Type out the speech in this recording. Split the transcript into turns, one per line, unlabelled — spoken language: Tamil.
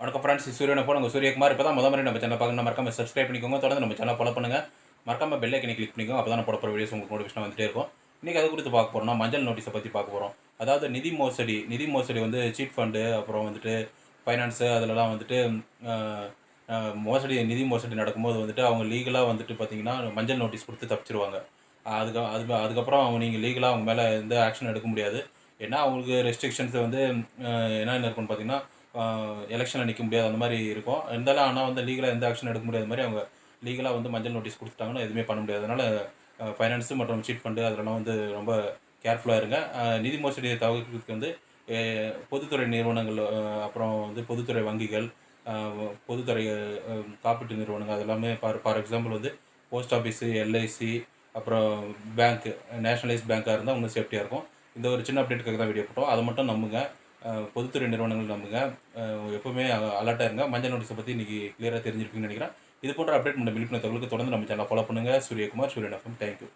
வணக்கம் ஃப்ரெண்ட்ஸ், சூரியனை போல உங்கள் சூரியகுமார். இப்போ தான் முறை நம்ம சேனல் பார்க்கணும், மறக்காம சப்ஸ்கிரைப் பண்ணிக்கோங்க. தொடர்ந்து நம்ம சேனல் ஃபாலோ பண்ணுங்கள். மறக்காம பெல் ஐக்கனை கிளிக் பண்ணிக்கோங்க. அப்போ தான் போட போகிற வீடியோஸ் உங்களுக்கு நோட்டிஃபிகேஷன் வந்துட்டே இருக்கும். இன்றைக்கி அது குறித்து பார்க்க போகிறோம்னா மஞ்சள் நோட்டீஸை பற்றி பார்க்க போகிறோம். அதாவது நிதி மோசடி வந்து சீட் ஃபண்டு, அப்புறம் வந்துட்டு ஃபைனான்ஸு, அதிலலாம் வந்துட்டு நிதி மோசடி நடக்கும்போது வந்துட்டு அவங்க லீகலாக வந்துட்டு பார்த்திங்கன்னா மஞ்சள் நோட்டீஸ் கொடுத்து தப்பிச்சிருவாங்க. அதுக்கப்புறம் அவங்க நீங்கள் லீகலாக அவங்க மேலே எந்த ஆக்ஷன் எடுக்க முடியாது. ஏன்னா அவங்களுக்கு ரெஸ்ட்ரிக்ஷன்ஸ் வந்து என்னென்ன இருக்குன்னு பார்த்தீங்கன்னா, எலெக்ஷனில் நிற்க முடியாது, அந்த மாதிரி இருக்கும். இருந்தாலும் ஆனால் வந்து லீகலாக எந்த ஆக்ஷன் எடுக்க முடியாத மாதிரி அவங்க லீகலாக வந்து மஞ்சள் நோட்டீஸ் கொடுத்துட்டாங்கன்னா எதுவுமே பண்ண முடியாது. அதனால் ஃபைனான்ஸு மற்றும் சீட் ஃபண்டு அதெல்லாம் வந்து ரொம்ப கேர்ஃபுல்லாக இருங்க. நிதி மோசடியை தவிர்க்கிறதுக்கு வந்து பொதுத்துறை நிறுவனங்கள், அப்புறம் வந்து பொதுத்துறை வங்கிகள், பொதுத்துறை காப்பீட்டு நிறுவனங்கள் அதெல்லாமே ஃபார் எக்ஸாம்பிள் வந்து போஸ்ட் ஆஃபீஸு, எல்ஐசி, அப்புறம் பேங்க்கு, நேஷனலைஸ் பேங்காக இருந்தால் இன்னும் சேஃப்டியாக இருக்கும். இந்த ஒரு சின்ன அப்டேட்டுக்காக தான் வீடியோ போட்டோம். அதை மட்டும் நம்புங்க. பொதுத்துறை நிறுவனங்கள் நம்புங்க. எப்போவுமே அலர்ட்டாக இருங்க. மஞ்சள் நோட்டீஸை பற்றி இன்றைக்கி கிளியராக தெரிஞ்சிருப்பீங்கன்னு நினைக்கிறேன். இது போன்ற அப்டேட் மற்றும் விழிப்புணர்வு தகவலுக்கு தொடர்ந்து நம்ம சேனலை ஃபாலோ பண்ணுங்கள். சூரியகுமார், சூரியன் எஃப்எம். தேங்க்யூ.